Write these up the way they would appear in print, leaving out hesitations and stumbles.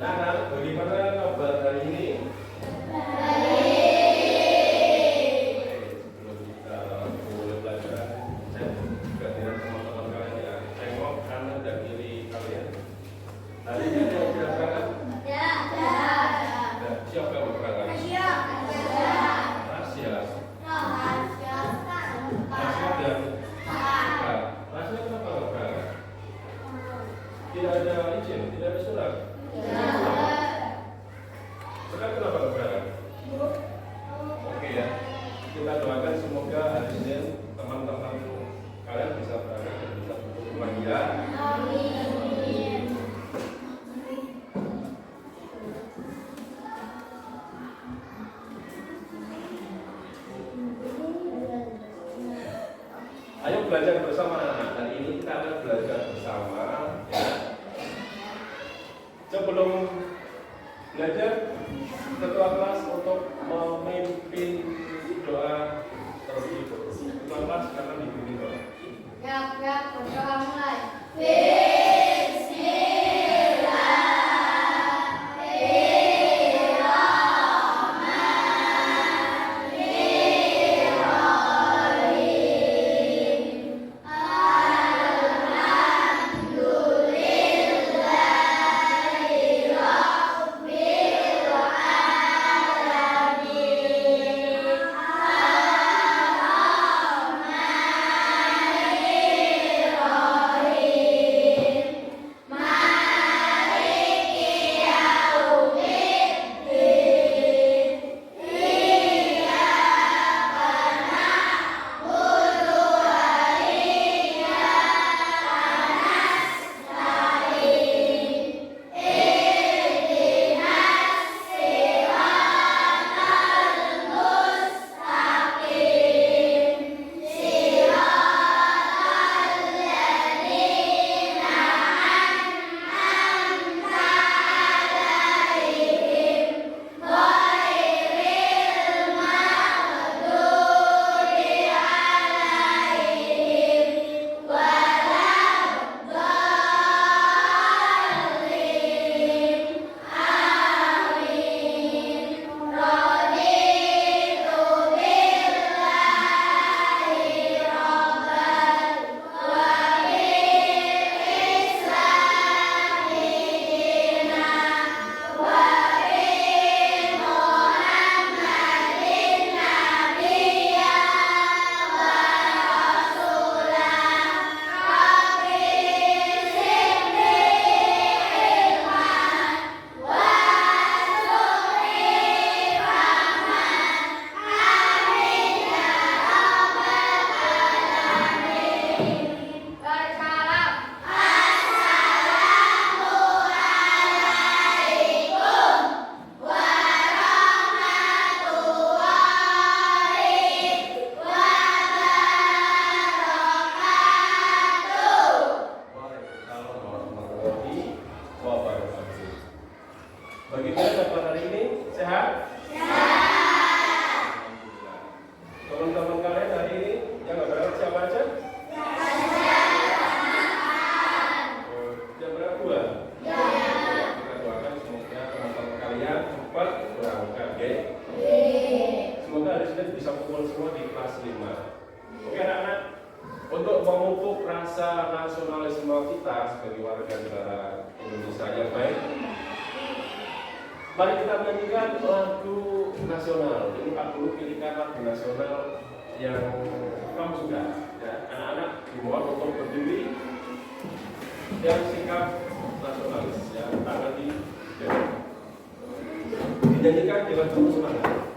Nah, bagaimana kabar hari ini? Sebelum kita mulai belajar, saya juga dengan teman-teman kalian ya, tengok kanan dan kiri kalian. Hari ini ada yang sudah berangkat? Nah, siapa yang berangkat? Rasya dan Rasya kenapa nggak berangkat? Tidak ada izin, tidak ada surat. Sekarang kenapa nggak berangkat? Oke ya, kita doakan semoga hari Senin teman-teman kalian bisa berangkat dan bisa bertemu lagi ya. Ayo belajar bersama. Hari ini kita akan belajar bersama ya. Sebelum belajar, ketua kelas untuk memimpin doa terlebih dahulu. Ketua kelas akan dipimpin doa. Berdoa mulai. Bagaimana kabar hari ini? Sehat? Teman-teman kalian hari ini yang nggak berangkat siapa aja? Yang berangkat dua? Kita doakan semoga teman-teman kalian cepat berangkat ya. Semoga hari Senin bisa kumpul semua di kelas 5. Oke anak-anak, untuk memupuk rasa nasionalisme kita sebagai warga negara Indonesia yang baik, mari kita menyanyikan lagu nasional. Ini 40 pilihan lagu nasional yang kamu suka. Ya, anak-anak dimohon untuk berdiri yang sikap nasionalis. Ya, tangan di dinyanyikan dengan penuh semangat.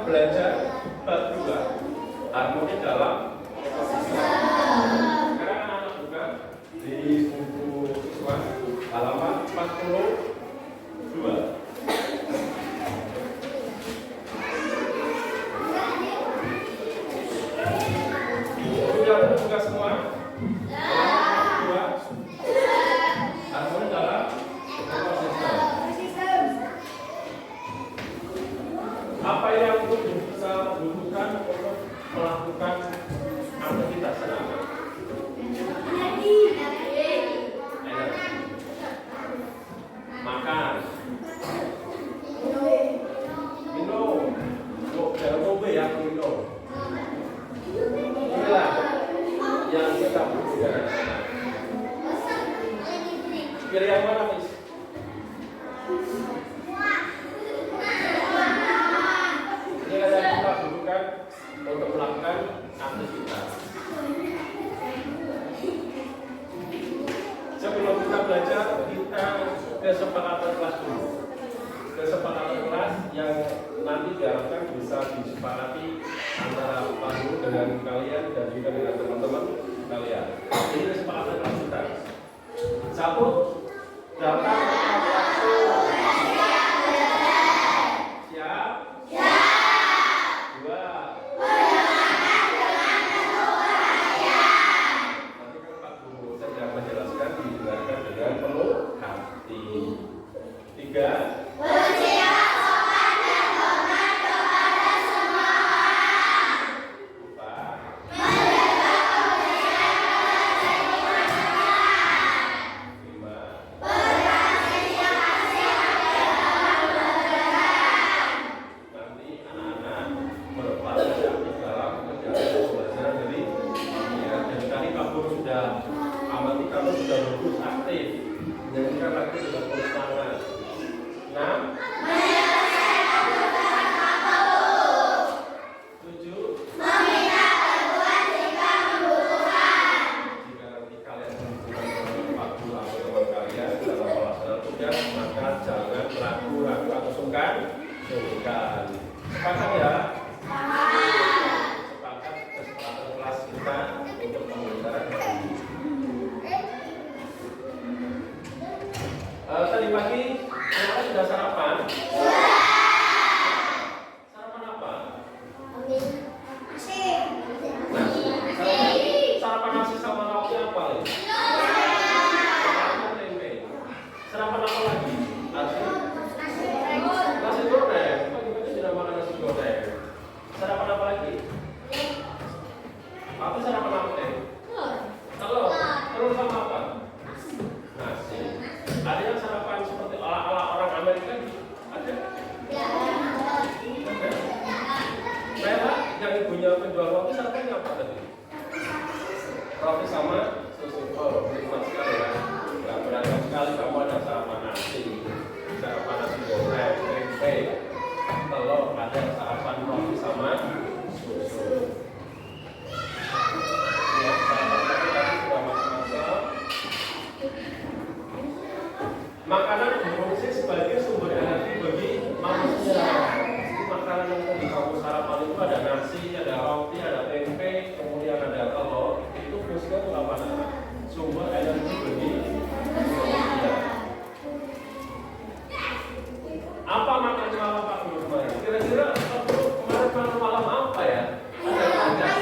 belajar bab 2 harmoni dalam sekarang anak-anak buka di buku siswa halaman 42. Sudah buka semua? Halaman 42 harmoni dalam ekosistem. Apa yang bisa dibutuhkan untuk melakukan aktivitas senam? Energi. Makan. Minum. Jangan coba ya minum. Inilah yang kita butuhkan. Pilih yang mana, Miss? Ini yang kita butuhkan untuk melakukan aktivitas. Sebelum kita belajar, kita kesepakatan kelas dulu. Kesepakatan kelas yang nanti diharapkan bisa disepakati antara Pak Guru dengan kalian dan juga dengan teman-teman kalian. Ini kesepakatan kelas kita. 1. Datang tepat waktu. Siap? Siap. 2. Nanti kan Pak Guru sedang menjelaskan didengarkan dengan penuh hati. 3. Tadi pagi kita sudah sarapan. Sarapan apa? Nasi. Sarapan nasi sama roti apa lagi? Sarapan tempe. Sarapan apa lagi? Nasi goreng. Pagi-pagi sudah makan nasi goreng. Sarapan apa lagi? Apa sarapan apa teh? Telur. Telur sama apa? Nasi. Ada yang sarapan seperti ala-ala orang Amerika? Ada? Ada? Saya yang ibunya penjual roti sarapannya apa tadi? Roti sama susu. Oh, nikmat sekali ya. Gak beragam sekali kamu ada sarapan nasi, sarapan nasi goreng, tempe, telur, ada sarapan roti sama susu. Ya, sarapan roti tadi sudah masuk-masuk. Makanan berfungsi sebagai sumber energi bagi manusia. Makanan yang di kamu sarapan itu ada nasi, ada roti, ada tempe, kemudian ada telur. Itu fungsinya untuk apa? Sumber energi bagi manusia. Apa makan malam Pak Guru kemarin? Kira-kira Pak Guru kemarin makan malam apa ya? Ada tanda?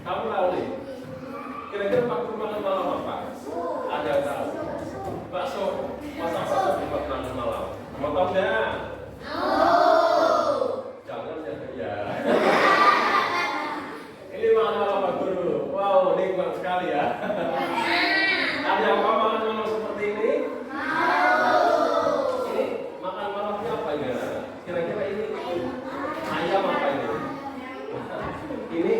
Kamu tahu nih? Kira-kira Pak Guru makan malam apa? Ada tahu? Bakso, masak bakso di makan malam. Mau tahu nggak? Jangan ya. Ini makan malam Pak Guru. Wow, nikmat sekali ya. Ada yang mau makan malam seperti ini? Ini makan malamnya apa ya? Kira-kira ini ayam apa ini? Ini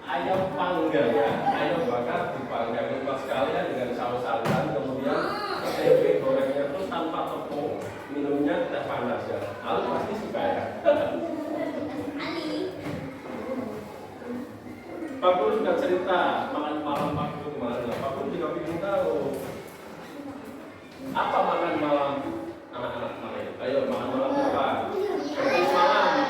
ayam panggang ya. Ayam bakar dipanggang nikmat sekali ya dengan saus santan, kemudian tempe gorengnya itu tanpa tepung, minumnya teh panas ya. Alu pasti suka ya. Pak Guru sudah cerita makan malam Pak Guru kemarin. Pak Guru juga ingin tahu apa makan malam anak-anak kemarin. Ayo makan malam apa? Seperti semalam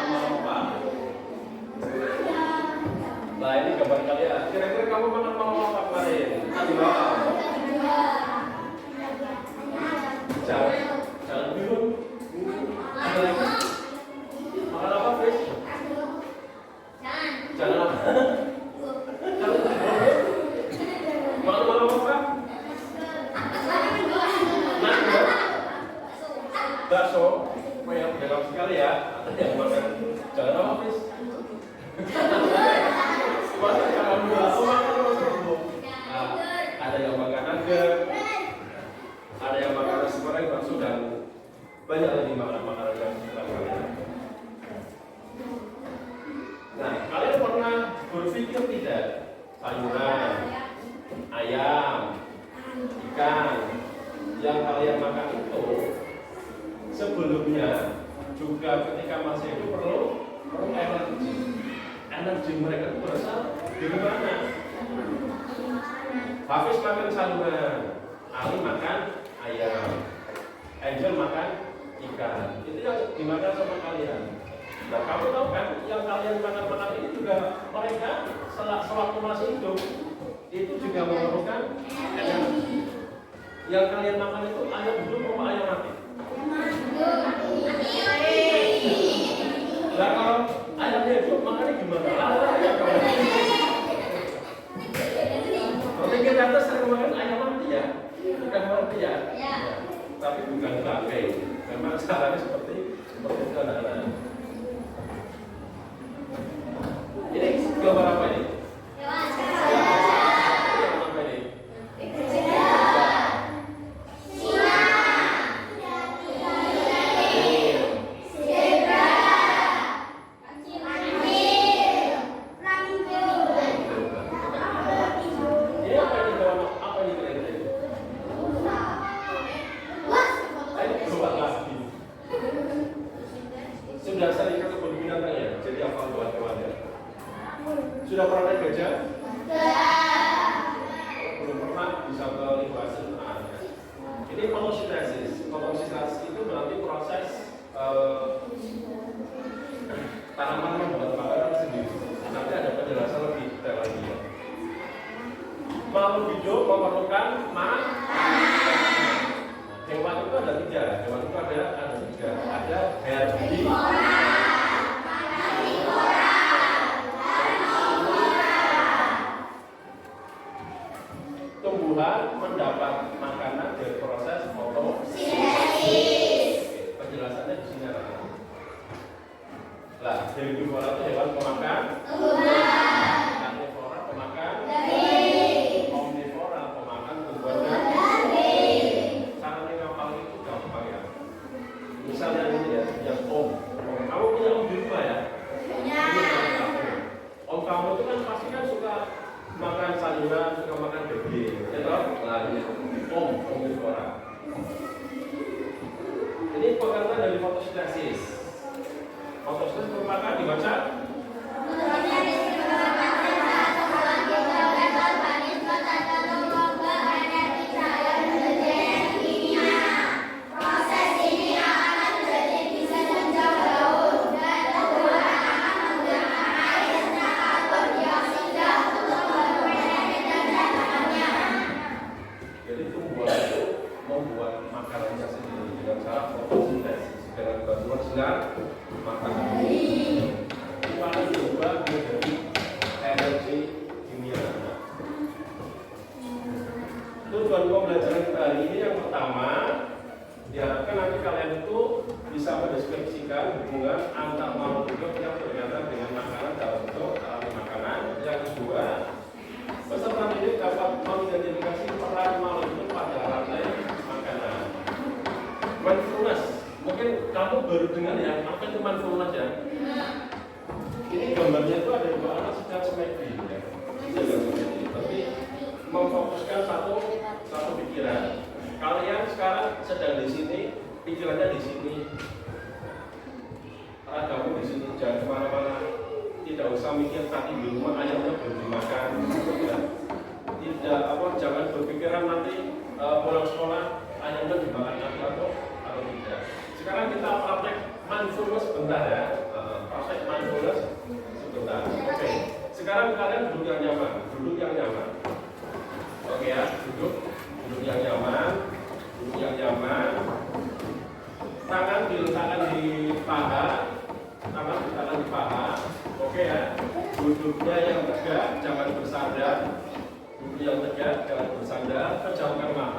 bakso, yang dalam sekali ya, ada yang makan jangan habis. Masa jangan bakso makan bakso. Ada yang makan nugget, ada yang makan nasi goreng, bakso dan banyak lagi makanan yang kita makan. Nah, kalian pernah berpikir tidak sayuran, ayam, ikan yang kalian makan itu sebelumnya juga ketika masih hidup perlu energi mereka itu berasal dari mana? Hafiz makan sayuran, Ali makan ayam, Angel makan ikan. Itu yang dimakan sama kalian. Nah, kamu tahu kan yang kalian makan ini juga mereka sewaktu masih hidup itu juga memerlukan energi. Yang kalian makan itu ayam hidup atau ayam mati? Nah, kalau ayamnya hidup makannya gimana? Berarti kita tuh sering makan ayam mati ya? Bukan mati ya? Tapi bukan bangkai. Memang caranya seperti itu anak-anak. Ini gambar apa ini? Apa ini? Sudah sering ke kebun binatang ya? Jadi apa buat-buat ya? Sudah pernah naik gajah? Belum pernah, bisa ke lingkungan. Ini fotosintesis. Fotosintesis itu berarti proses tanaman membuat makanan sendiri. Nanti ada penjelasan lebih detail lagi ya. Makhluk hidup memerlukan hewan itu ada tiga. Hewan itu ada tiga. Ada herbivora. Tumbuhan mendapat makanan dari proses fotosintesis. Penjelasannya di sini ada. Lah, herbivora itu hewan pemakan tumbuhan. Karnivora pemakan daging. Omnivora pemakan tumbuhan dan daging. Cara ngapal itu gampang ya. Misalnya ini ya, yang om. Kamu punya om di rumah ya? Punya. Om kamu itu kan pasti kan suka makan sayuran, suka makan daging, ya toh? Nah, ini omnivora. Ini pengertian dari fotosintesis. Fotosintesis merupakan dibaca makanan akan berubah menjadi energi kimia. Tujuan pembelajaran kita hari ini yang pertama, diharapkan nanti kalian itu bisa mendeskripsikan hubungan antar makhluk hidup yang berkaitan dengan makanan dalam bentuk alami makanan. Yang kedua, peserta didik dapat mengidentifikasi peran makhluk hidup pada rantai makanan. Mindfulness. Mungkin kamu baru dengar ya, apa itu mindfulness ya? Ini gambarnya itu ada dua anak sedang semedi ya. Tapi memfokuskan satu pikiran. Kalian sekarang sedang di sini, pikirannya di sini. Kamu di sini, jangan kemana-mana. Tidak usah mikir tadi di rumah ayamnya belum dimakan. Jangan berpikiran nanti pulang sekolah ayamnya dimakan atau tidak. Sekarang kita praktek mindfulness sebentar ya. Praktek mindfulness sebentar. Oke. Sekarang kalian duduk yang nyaman. Oke ya, duduk yang nyaman. Tangan diletakkan di paha. Oke ya. Duduknya yang tegak, jangan bersandar. Pejamkan mata.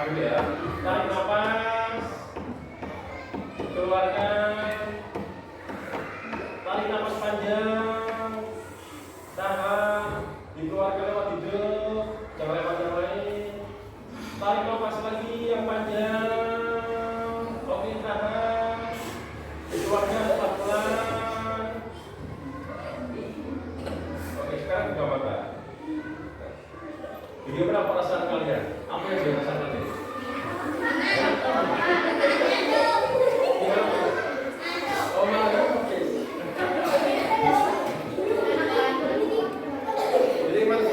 dulu ya. Tarik nafas, keluarkan. Tarik nafas panjang, tahan, dikeluarkan lewat hidung, jangan lewat yang lain. Tarik nafas lagi yang panjang, oke tahan, dikeluarkan pelan-pelan. Oke, sekarang buka mata. Bagaimana perasaan kalian? Apa yang dirasakan tadi? Oh, malah oke. Jadi mas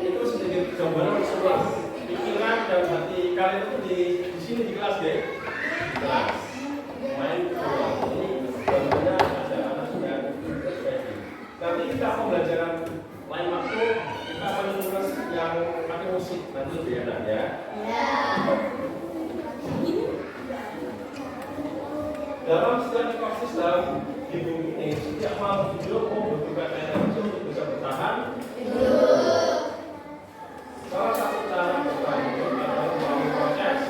itu sedikit gambaran seluas pikiran dan hati kalian itu di sini di kelas deh, di kelas main keluar. Ini tentunya ada anak yang berbeda. Nanti kita pembelajaran lain waktu kita akan mengulas yang pakai musik nanti lebih enak ya. Dalam setiap ekosistem di bumi ini, setiap makhluk hidup membutuhkan energi untuk bisa bertahan. Salah satu cara bertahan hidup adalah melalui proses.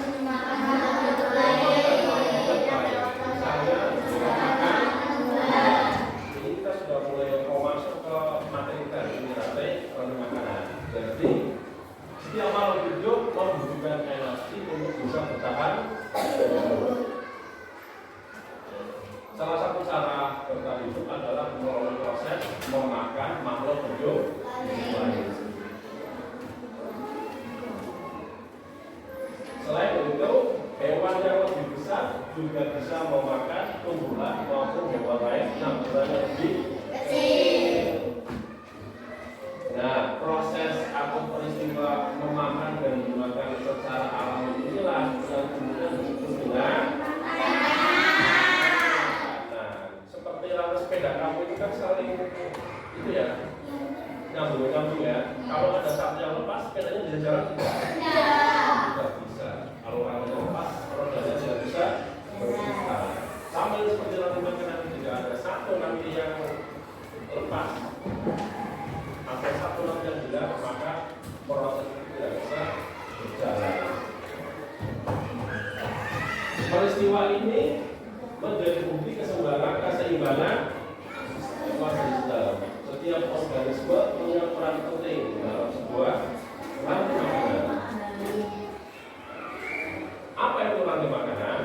Misalnya dengan makan. Ini kita sudah mulai mau masuk ke materi tadi mengenai makanan. Jadi setiap makhluk hidup membutuhkan energi untuk bisa bertahan. Salah satu cara bertahan hidup adalah melalui proses memakan makhluk hidup lain. Selain itu, hewan yang lebih besar juga bisa memakan tumbuhan maupun hewan lain yang berukuran lebih kecil. Nah, proses atau peristiwa memakan dan memakan secara alami inilah yang kemudian disebut dengan sepeda kamu itu kan saling itu ya nyambung ya. Kalau ada satu yang lepas, sepedanya bisa jalan tidak bisa. Kalau yang lepas, rodanya tidak bisa berputar. Sama seperti nanti makanan juga ada satu nanti yang lepas atau satu nanti yang tidak, maka proses itu tidak bisa berjalan. Peristiwa ini menjadi bukti keseimbangan ekosistem. Setiap organisme punya peran penting dalam sebuah rantai makanan. Apa itu rantai makanan?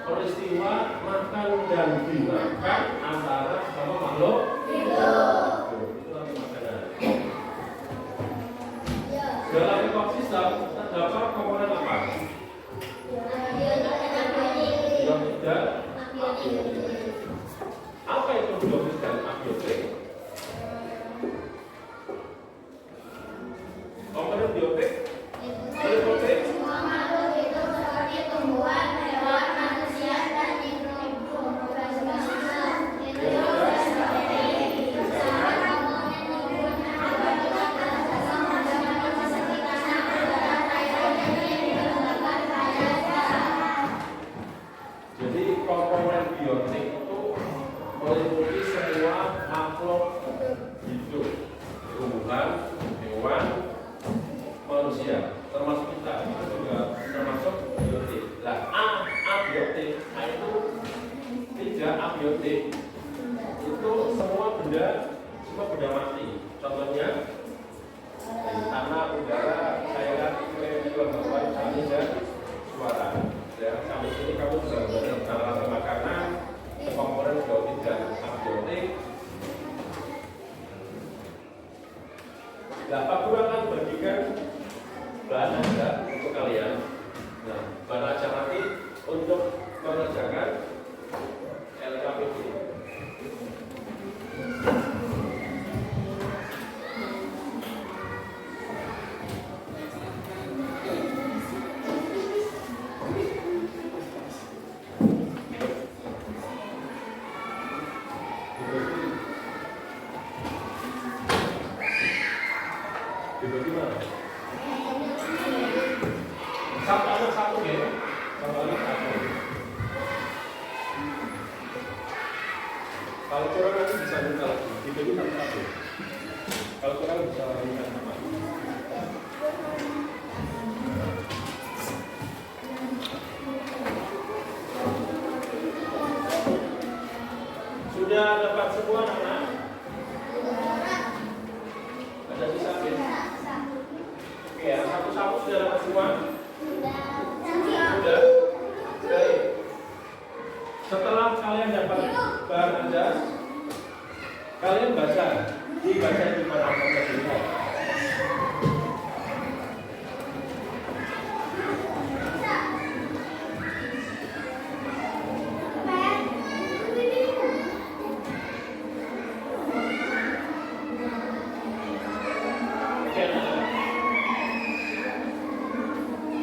Peristiwa makan dan dimakan antara sama makhluk hidup. Dalam ekosistem terdapat komponen apa? Biotik dan abiotik. Apa itu biotik dan abiotik? Komponen biotik berikutnya Semua makhluk hidup seperti tumbuhan, hewan, manusia, dan mikroorganisme itu seperti bersama komponen lingkungan apabila kerjasama pada manusia sekitarnya adalah cairan yang dikembangkan pada dasar. Jadi komponen biotik itu meliputi semua makhluk hidup, tumbuhan, hewan, manusia, termasuk kita, itu juga termasuk biotik. Nah, abiotik, itu tidak abiotik. Itu semua benda mati. Contohnya tanah, udara, cairan, iklim, kelembaban, janin dan suara. Ya, sampai sini kamu sudah belajar tentang rantai makanan, komponen biotik dan abiotik. Nah, Pak Guru akan bagikan bahan ajar untuk kalian. Nah, bahan ajar nanti untuk mengerjakan LKPD. Kalau kurang nanti bisa minta lagi, dibeli satu-satu. Kalau kurang bisa minta sama. Sudah dapat semua anak? Ada sisa? Oke ya, satu-satu sudah dapat semua? Sudah? Baik. Setelah kalian dapat bahan Anda, kalian baca, dibaca di depan Anda sendiri.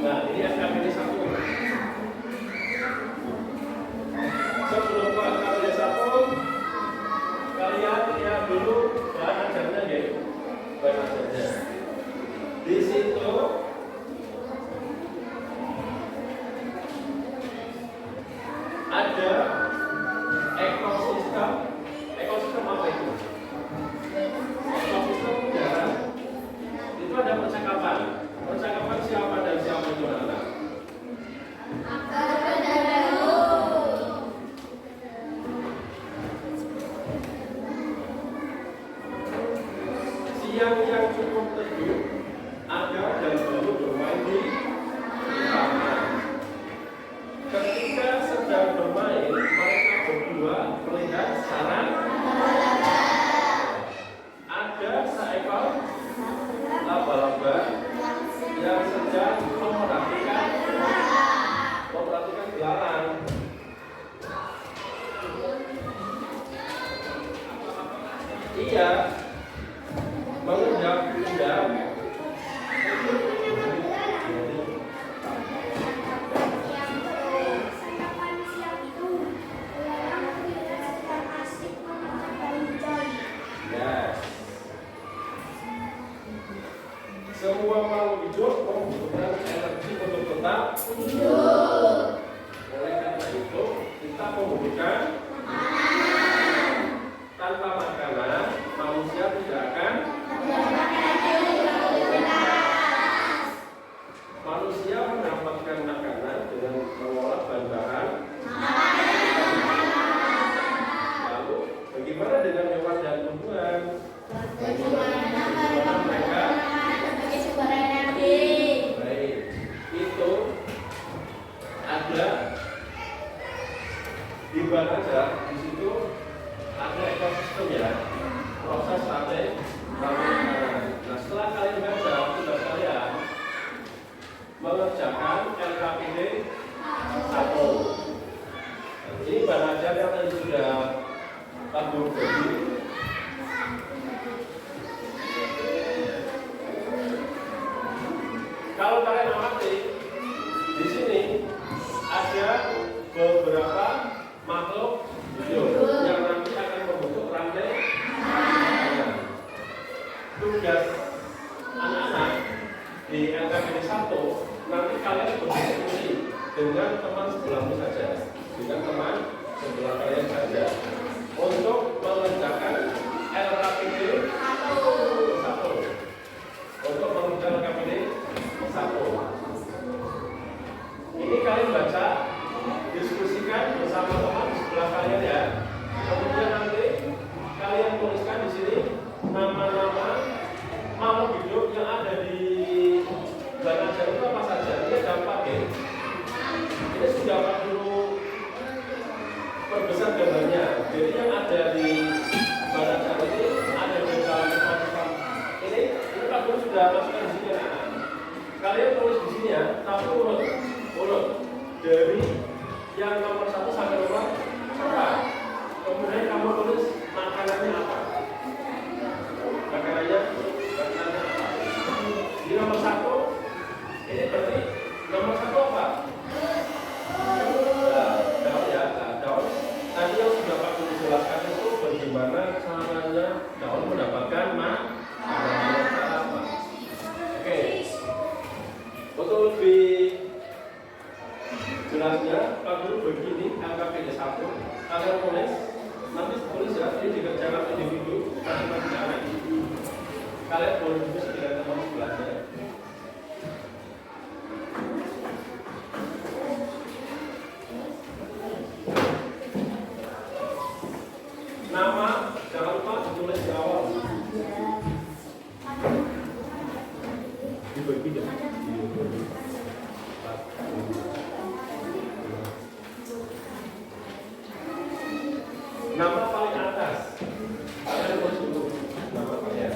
Nah, ini SKPD 1. Sebelum KPD 1, kalian lihat dulu bahan ajarnya ya. Bahan ajarnya. Di situ ada ekosistem. Ekosistem apa itu? Ekosistem udara. Itu ada percakapan. Percakapan siapa dan siapa itu anak? Siang yang cukup teduh agar dan dulu bermain di taman. Ketika sedang bermain, mereka berdua melihat sarang ada seekor laba-laba yang sedang memperhatikan gelaran. Ia mengendap-endap semua makhluk hidup membutuhkan energi untuk tetap hidup. Oleh karena itu, kita membutuhkan makanan. Tanpa makanan, manusia tidak akan manusia mendapatkan makanan dengan mengolah bahan-bahan. Lalu, bagaimana dengan hewan dan tumbuhan? Bagaimana mereka? Baik, itu ada di bahan ajar, di situ ada ekosistem ya, proses sampai makanan. Nah, setelah kalian baca tugas kalian mengerjakan LKPD 1. Ini bahan ajar yang tadi sudah Pak Guru bagi. Kalau kalian amati, di sini ada beberapa makhluk hidup yang nanti akan membentuk rantai makanan. Tugas anak-anak di LKPD 1 nanti kalian berdiskusi dengan teman sebelahmu saja, dengan teman sebelah kalian saja, untuk mengerjakan LKPD 1. Untuk mengerjakan LKPD 1. Ini kalian baca, diskusikan bersama teman sebelah kalian ya. Kemudian nanti kalian tuliskan di sini nama-nama makhluk hidup yang ada di bahan ajar itu apa saja. Ini gampang ya. Ini sudah Pak Guru perbesar gambarnya. Jadi yang ada di bahan ajar ini ada di dalam ekosistem. Ini Pak Guru sudah masukkan di sini ya. Kalian tulis di sini ya, tapi urut dari yang nomor 1 sampai nomor 4. Kemudian kamu tulis makanannya apa? Makanannya apa? Di nomor 1 ini berarti nomor 1 apa? Daun ya, daun. Tadi yang sudah Pak Guru jelaskan itu bagaimana caranya daun mendapatkan makanan apa? Oke. Untuk lebih jelasnya, Pak Guru begini LKPD 1, kalian tulis Nanti tulis ya, ini dikerjakan individu masing-masing anak. Kalian boleh diskusi dengan teman sebelahnya. Nama jangan lupa ditulis di awal. Dibagi ya. Nama paling atas. Kalian tulis dulu nama kalian.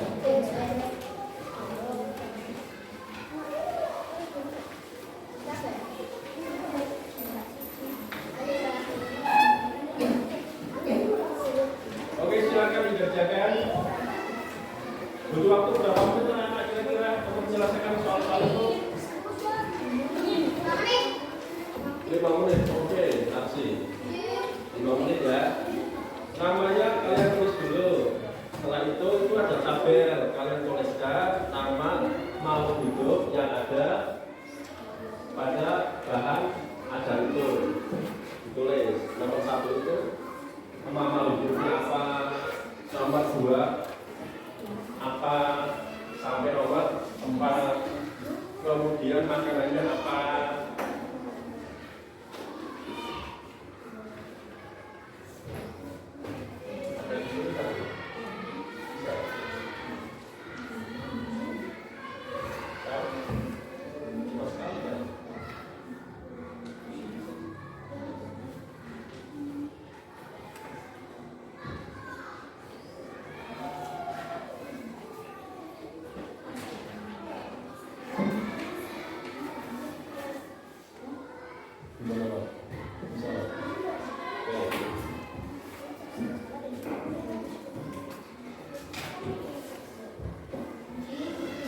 Oke, silakan dikerjakan. Butuh waktu berapa menit anak kira-kira untuk menyelesaikan soal-soal itu? 5 menit. Oke, aksi. 5 menit ya. Namanya kalian tulis dulu. Setelah itu ada tabel. Kalian tuliskan nama makhluk hidup yang ada pada bahan ajar itu. Ditulis. Nomor 1 itu nama makhluk hidupnya apa. Nomor 2 apa sampai nomor 4. Kemudian makanannya apa.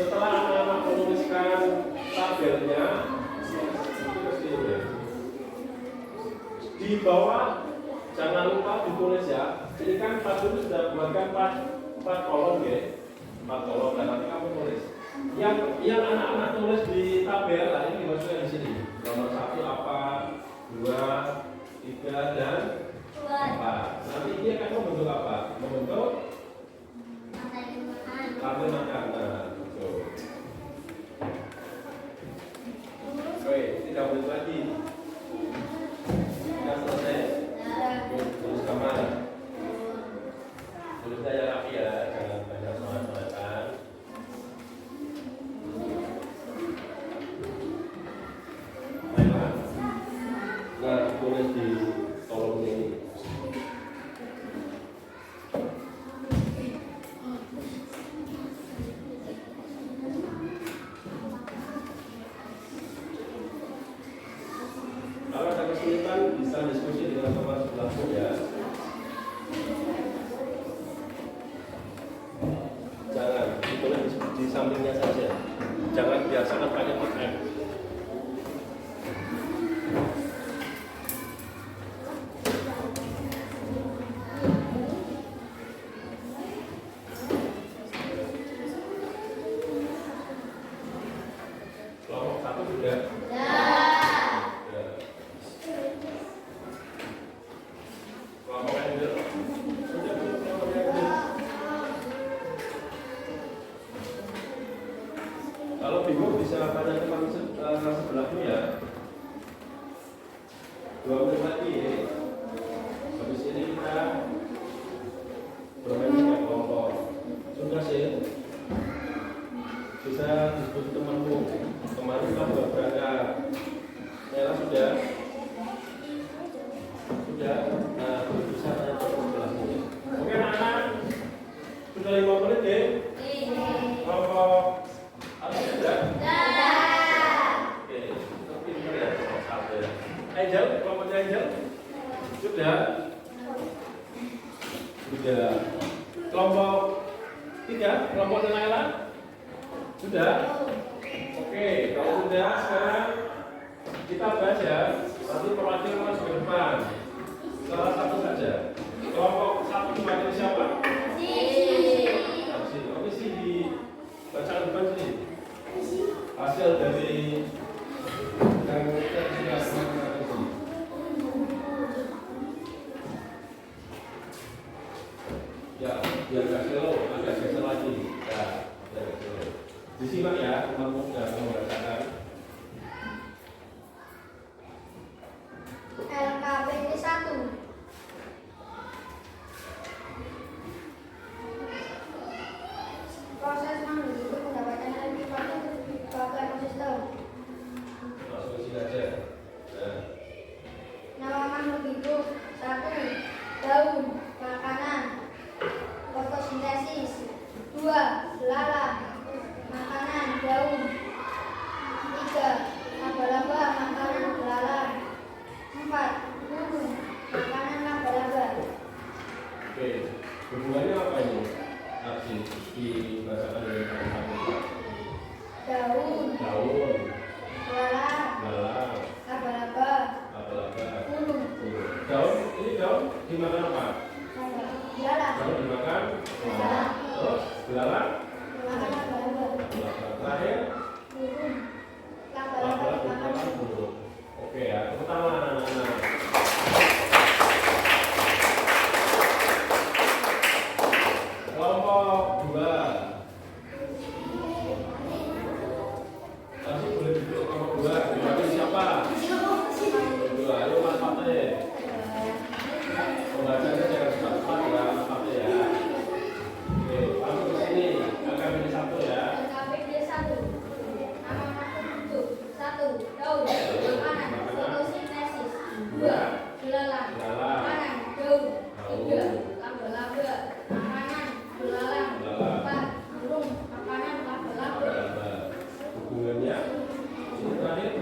Setelah anak-anak menuliskan tabelnya, di bawah jangan lupa ditulis ya. Ini kan Pak Guru sudah buatkan 4 kolom ya, 4 kolom dan nanti kamu tulis. Yang anak-anak tulis di tabel, lah ini dimasukkan di sini. Nomor 1 apa, 2, 3 dan 4. Nanti dia akan membentuk apa? Membentuk tabel makanan. Oke, tidak boleh lagi. Sudah selesai. Terus kamar. Tulis saya rapi ya, jangan banyak soal-soalan. Baiklah. Nah, tulis di kolom ini. Kalau ada kesulitan bisa diskusi dengan teman sebelahmu ya. Jangan ditulis di sampingnya saja. Jangan biasakan pakai PM. Kelompok 1 sudah. Kalau bingung bisa tanya teman sebelahmu ya. 2 menit lagi. Habis ini kita bermain dengan kelompok. Sudah sih. Bisa diskusi temanmu. Kemarin kamu nggak berangkat. Merah sudah. Sudah. Nah, bisa tanya teman sebelahmu. Oke anak-anak. Sudah 5 menit deh. Kelompok. Angel, kelompoknya Angel sudah. Kelompok 3, kelompoknya Naila sudah. Oke, kalau sudah sekarang kita bahas ya. Nanti perwakilan masuk ke depan. Salah satu saja. Kelompok 1 mewakili siapa? Oke, sih di bacaan depan sini. Hasil dari yang kita sudah. Disimak ya, teman-teman sudah membacakan. LKPD 1. Proses makhluk hidup mendapatkan energi pada ekosistem. Langsung isi aja. Nah, Nama makhluk hidup 1. Daun, makanan, fotosintesis. 2. Belalang, makanan, daun. 3. Laba-laba, makanan, belalang. 4. Burung, makanan, laba-laba. oke. Hubungannya apa ini? Arti dibacakan dari kata-kata. Daun, Daun, belalang, belalang, laba-laba, laba-laba, burung. burung. Daun, ini daun dimakan apa? Belalang, Daun dimakan, terus belalang, makan laba-laba. belalang. Terakhir, Burung, laba-laba laba-laba dimakan dimakan burung. Oke ya, tepuk tangan anak-anak. Kelompok 2. Masih boleh duduk kelompok 2. Diwakili siapa? Kelompok 2. Ayo Mas Fatih. Pembacanya jangan cepat-cepat ya, Mas Fatih ya. Oke, langsung ke sini. Akan ini satu ya. LKPD 1. Nama makhluk hidup 1. Daun, makanan, fotosintesis. 2. Belalang, Belalang. makanan, daun. Daun. 3. Laba-laba, makanan, belalang. Belalang. 4. Burung, makanan, laba-laba. Laba-laba. Hubungannya ini terakhir.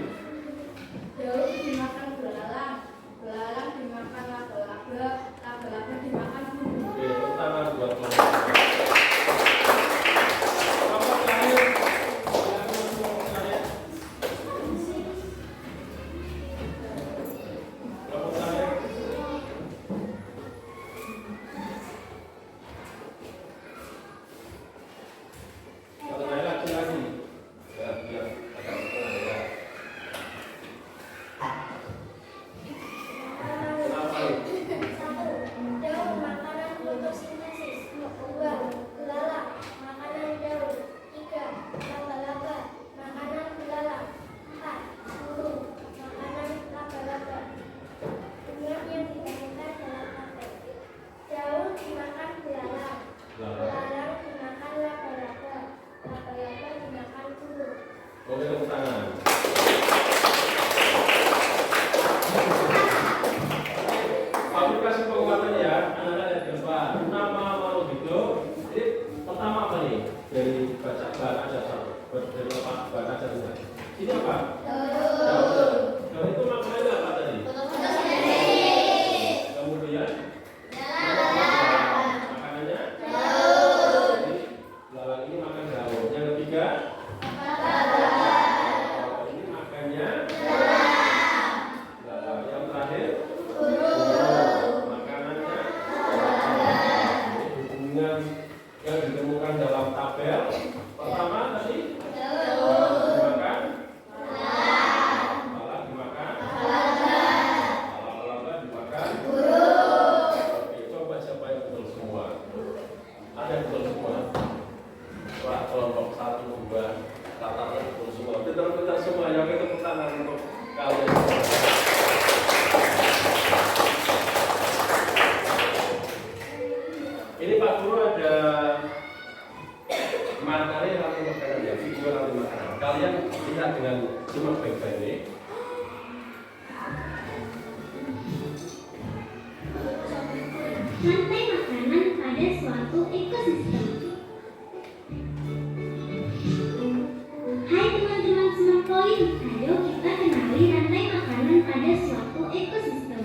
Daun dimakan belalang, belalang dimakan laba-laba, laba-laba dimakan burung. Oke, tepuk tangan buat kelompok 2. Kelompok terakhir. Silakan kelompok terakhir. Kelompok terakhir. Kalau saya lagi-lagi. Ya, biar agak tenang ya. Kenapa ini? 1. Daun makanan fotosintesis. 2. Belalang makanan daun. 3. Laba-laba makanan belalang. 4. Burung makanan laba-laba. Hubungan yang ditemukan dalam tabel. Daun dimakan belalang, belalang dimakan laba-laba, laba-laba dimakan burung. Oke, tepuk tangan. Aplikasi penguatan ya, anak-anak yang depan. Nama makhluk hidup. Jadi pertama apa nih? Dari baca bahan dasar. Dari apa? Bahan dasarnya. Ini apa? Daun. Daun itu makanannya apa tadi? Kemudian makanannya? Jadi belalang ini makan daun. Yang ketiga? Ini makannya? Belalang. Yang terakhir? Makanannya? Ini hubungan yang ditemukan dalam tabel. Pertama tadi? Dimakan? Belalang dimakan? Laba-laba dimakan? Oke, coba siapa yang betul semua? Ada yang betul semua? Wah, kelompok 1, 2, rata-rata betul semua. Pintar-pintar semua. Yang itu tepuk tangan untuk kalian semua. Ini Pak Guru ada materi rantai makanan ya, figur rantai makanan. Kalian lihat dengan simak baik-baik ini. Rantai makanan pada suatu ekosistem. Hai teman-teman Smart Point, ayo kita kenali rantai makanan pada suatu ekosistem.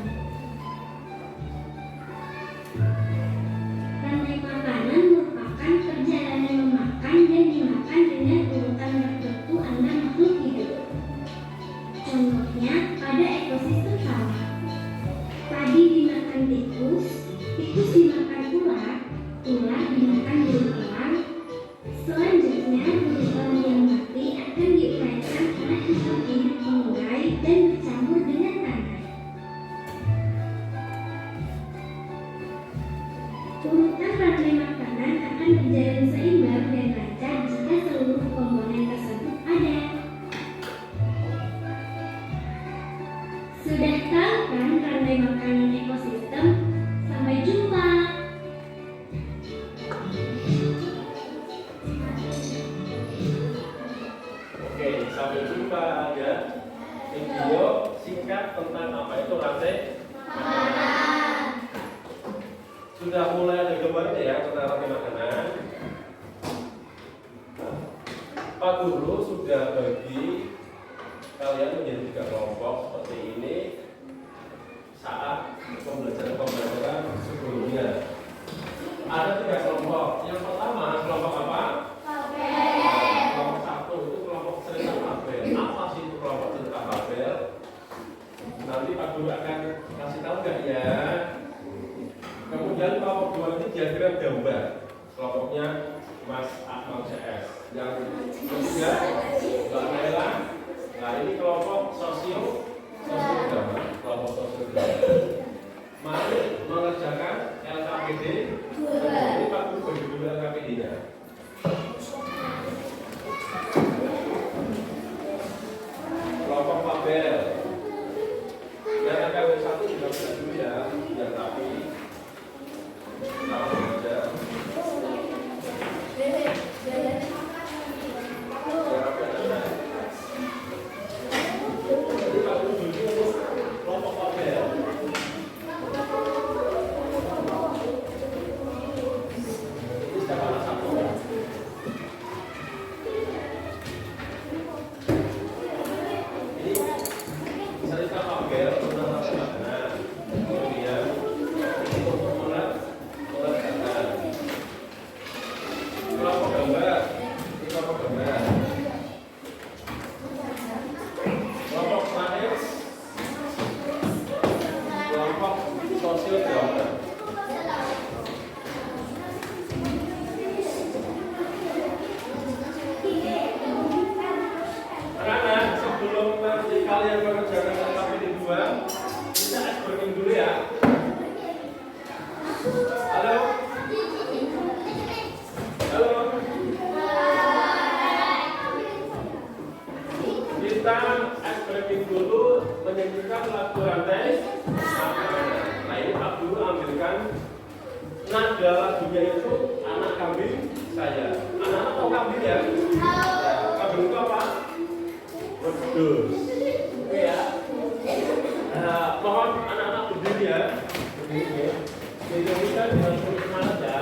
Rantai makanan merupakan perjalanan memakan dan dimakan dengan urutan tertentu antar makhluk hidup. Contohnya pada ekosistem sawah. Padi dimakan tikus, tikus dimakan ular, ular dimakan burung elang. Selanjutnya, burung elang yang mati akan diuraikan oleh makhluk hidup pengurai dan bercampur dengan tanah. Urutan rantai makanan akan berjalan seimbang dan lancar jika seluruh komponen Sudah mulai ada gambarnya ya tentang roti makanan. Pak Guru sudah bagi kalian menjadi 3 kelompok seperti ini saat pembelajaran sebelumnya. Ada 3 kelompok. Yang pertama kelompok apa? Kelompok 1 itu kelompok cerita Babel. Apa sih itu kelompok cerita Babel? Nanti Pak Guru akan kasih tahu nggak ya? Kemudian kelompok 2 ini diagram gambar. Kelompoknya Mas Akmal CS. Yang ketiga Mbak Naila. Nah ini kelompok sosiodrama. Kelompok sosiodrama. Mari mengerjakan LKPD. Ini Pak Guru bagi dulu LKPD-nya. Kelompok Babel. Yang LKPD 1 juga bisa dulu ya, biar rapi. Kalau ada. Nada lagunya itu Anak Kambing Saya. Anak-anak tahu kambing ya? Kambing itu apa? Wedus. Oke ya. Mohon anak-anak berdiri ya. Berdiri. Jadi kita dengan semangat ya.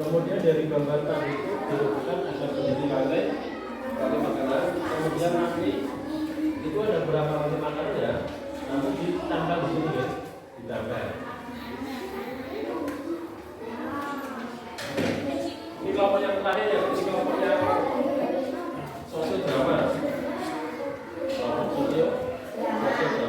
Kemudian dari gambar tadi itu dilakukan ada menjadi lantai makanan. Kemudian nanti itu ada berapa roti makanan ya? Nanti ditambah di sini ya, ditambah. Ini kelompok yang terakhir ya, ini kelompok yang sosiodrama. Kelompok sosiodrama.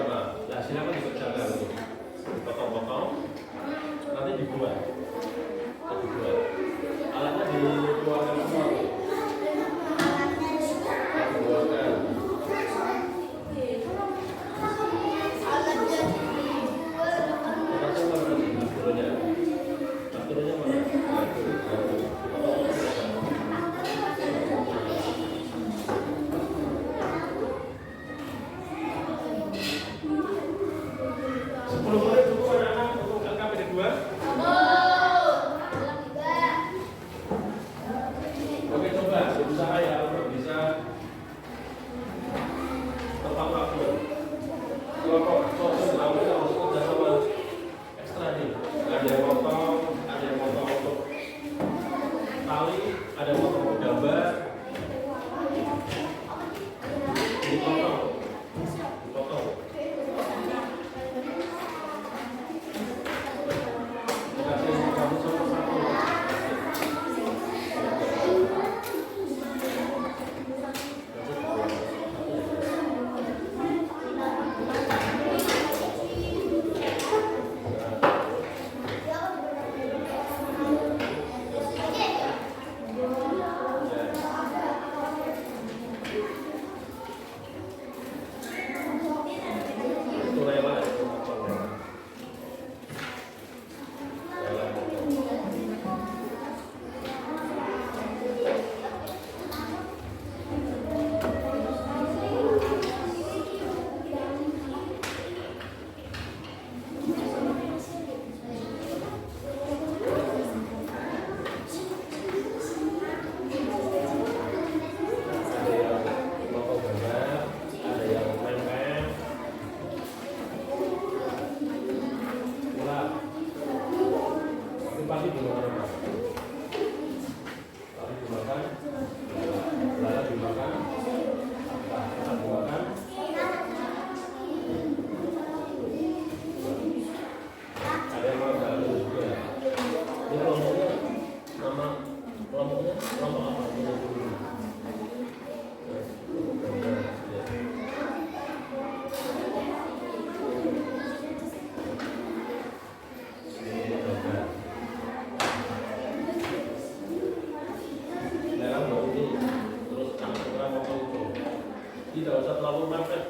Tidak usah terlalu mepet.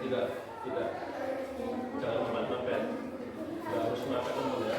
Tidak. Jangan mepet. Tidak harus mepet dulu ya.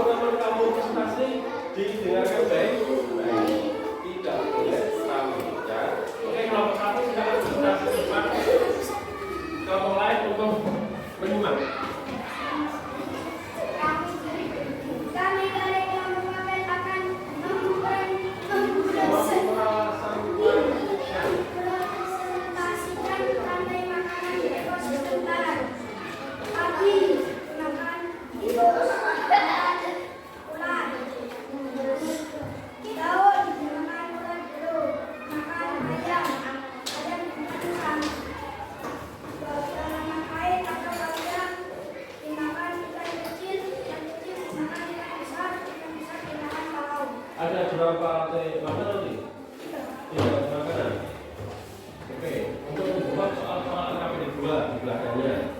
teman-teman kamu presentasi didengarkan baik, tidak boleh tamu ya. Oke, kelompok satu silakan presentasi depan. Kelompok lain untuk menyimak. Kami dari kelompok Mabel akan mempresentasikan rantai makanan di ekosistem laut. Pagi makan tikus, ular. Laut makan ular jeruk, makan ayam dimakan tanaman air atau ayam dimakan ikan kecil dimakan ikan besar dimakan palau. Ada berapa rantai makanan nih? Tidak makanan. Oke, untuk membuat soal-soal KPD 2 di belakangnya.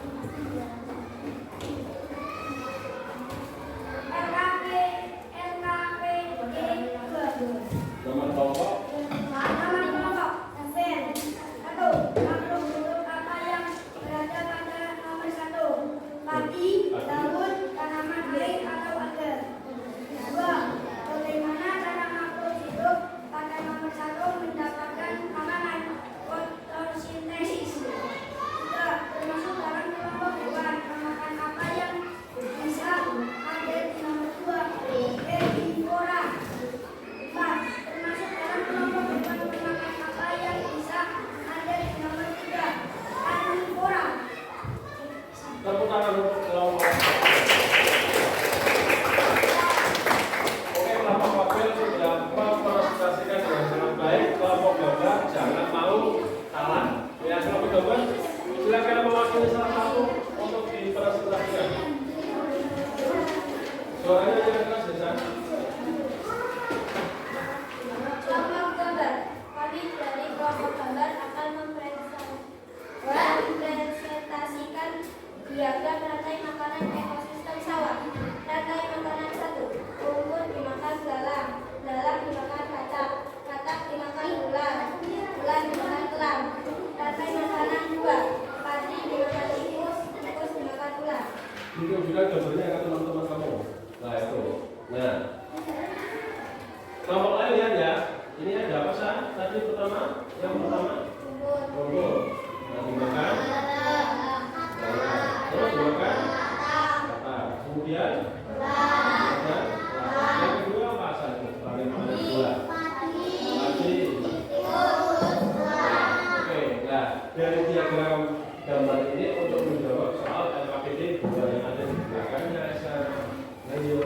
Nama kelompok. Padi, daun, tanaman air atau alga. 2. Bagaimana cara makhluk hidup pada nomor 1 mendapatkan makanan? Fotosintesis. 3. Termasuk dalam kelompok hewan, memakan apa yang bisa ada di nomor 2? Herbivora. 4. Termasuk dalam kelompok hewan, memakan apa yang bisa ada di nomor 3? Karnivora. Tepuk tangan untuk kelompok. Oke, kelompok Mabel sudah mempresentasikan dengan sangat baik. Kelompok gambar jangan mau kalah. Ya, kelompok gambar silakan mewakili salah satu untuk dipresentasikan. Suaranya jangan keras ya, San. Kelompok gambar. Kami dari kelompok gambar akan mempresentasikan diagram rantai makanan ekosistem sawah. Rantai makanan 1. Rumput dimakan belalang, belalang dimakan katak, katak dimakan ular, ular dimakan kelam. Rantai makanan 2. Padi dimakan tikus, tikus dimakan ular. Ditunjukkan gambarnya ke teman-teman kamu. Nah itu. Nah, kelompok lain lihat ya. Ini ada apa sih? Tadi pertama, yang pertama. Rumput. Rumput. Nah, dimakan. Terus dimakan. Kata. Kemudian. Dan yang kedua apa saja? Rantai makanan 2. Padi. Oke. Nah, dari diagram gambar ini untuk menjawab soal LKPD 2 yang ada di belakangnya. Ayo.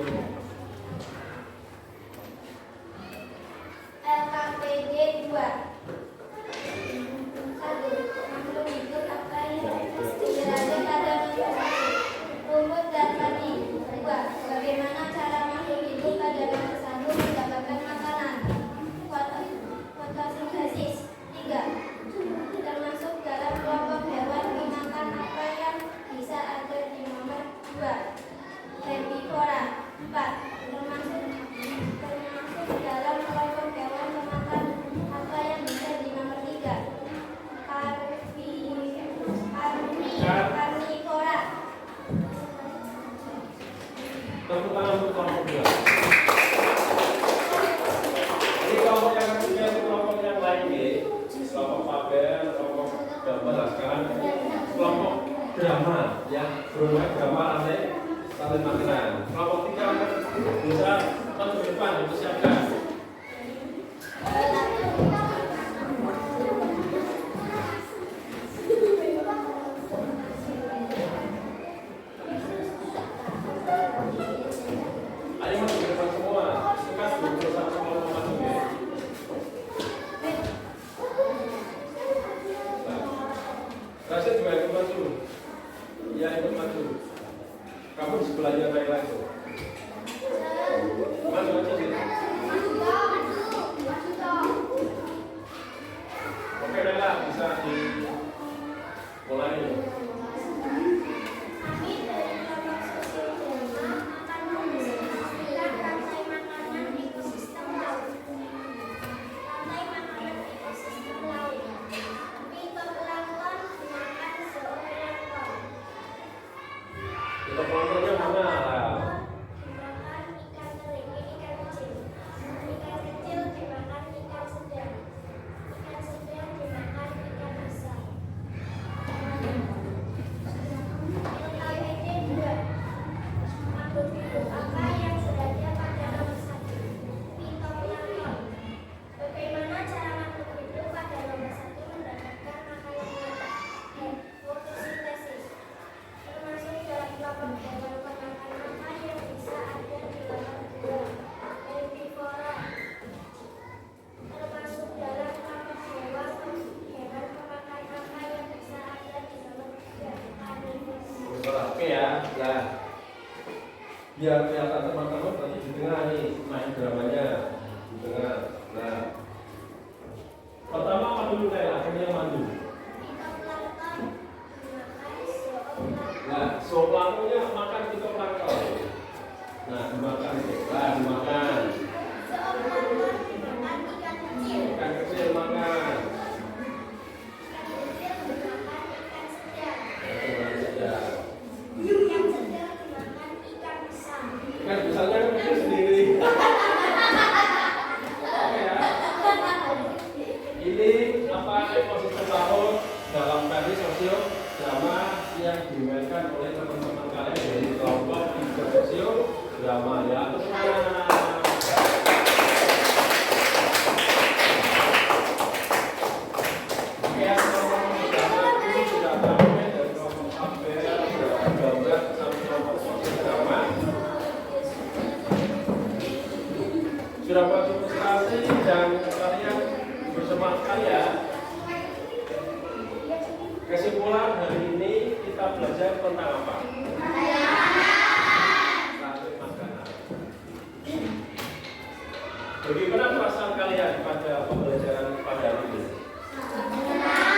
LKPD 2. 1. Makhluk hidup apa yang berada pada nomor 1? Rumput dan padi. 2. Bagaimana cara makhluk hidup pada nomor 1 mendapatkan makanan? Fotosintesis. 3. Termasuk dalam kelompok hewan dimakan apa yang bisa ada di nomor 2? Herbivora. 4. Termasuk dalam kelompok hewan memakan apa yang bisa di nomor 3? Karnivora. Tepuk tangan untuk kelompok 2. Ini kelompok yang ketiga itu kelompok yang lain nih. Kelompok Mabel, kelompok gambar. Sekarang kelompok drama ya, drama rantai makanan. Kelompok 3 bisa maju ke depan dipersiapkan. Ayo maju ke depan semua. Itu kan 21 kelompok maju ya. Rasid juga ikut maju. Ya ikut maju. Kamu di sebelahnya Naila itu. Maju aja sih. Oke Naila, bisa dimulai. Kami dari kelompok sosial akan mempresentasikan rantai makanan ekosistem laut. Rantai makanan ekosistem laut. Fitoplankton dimakan zooplankton. Kita pelontornya mana? Dimakan Apa yang sudah ada pada nomor 1? Fitoplankton. Bagaimana cara makhluk hidup pada nomor 1 mendapatkan makanan yang fotosintesis? Termasuk dalam kelompok hewan pemakan apa yang bisa ada di dalam gua? Herbivora. Termasuk dalam kelompok hewan pemakan apa yang bisa ada di dalam gua? Karnivora. Oke ya. Nah, biar kelihatan teman-teman nanti di tengah nih main dramanya di tengah. Nah, pertama apa dulu kayak akhirnya maju. Fitoplankton dimakan zooplankton. Nah, zooplanktonnya makan fitoplankton. Nah, dimakan. Nah, dimakan. Zooplankton dimakan ikan kecil. Ikan kecil makan. Ikan kecil dimakan ikan sedang. Ikan sedang. Ikan sedang dimakan ikan besar. Ikan besarnya kan kecil sendiri. Oke ya. Ini apa ekosistem laut dalam tadi sosio drama yang dimainkan oleh teman-teman kalian dari kelompok sosio drama ya. Oke ya, teman-teman ini sudah sampai dari kelompok sampai gambar sampai kelompok sosio drama. Sudah partisipasi dan kalian bersemangat sekali ya. Kesimpulan hari ini kita belajar tentang apa? Rantai makanan. Bagaimana perasaan kalian pada pembelajaran pada hari ini? Senang.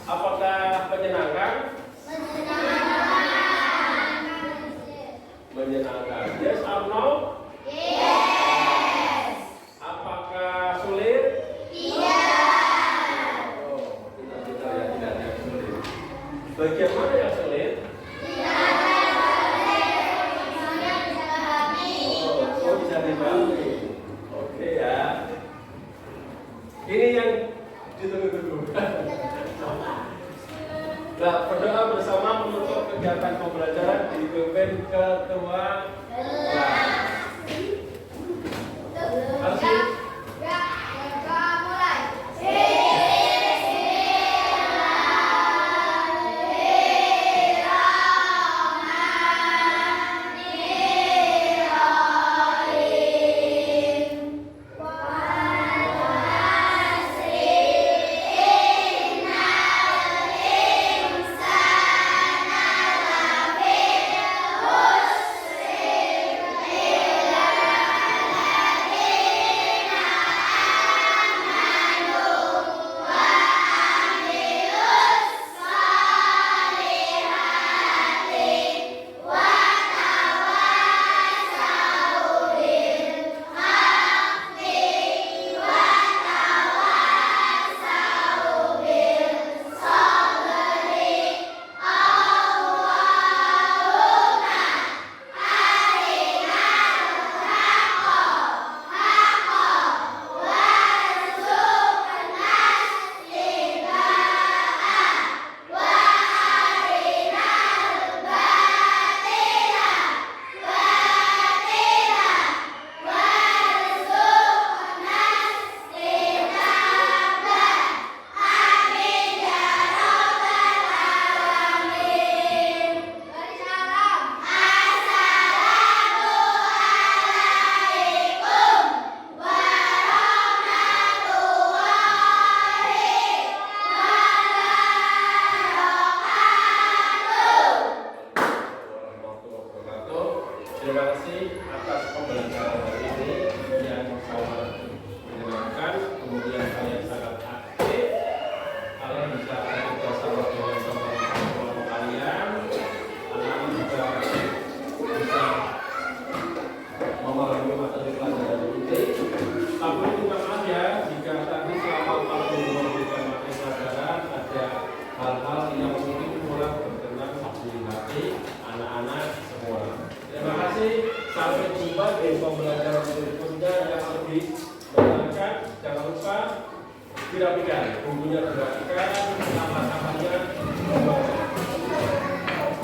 Apakah menyenangkan? Menyenangkan. Yes or no? Apakah sulit? Oh, kita ya tidak ada yang sulit. Bagian mana yang sulit? Oh, bisa dipahami. Oke ya. Ini yang ditunggu-tunggu. Nah, berdoa bersama menutup kegiatan pembelajaran dipimpin ketua kelas.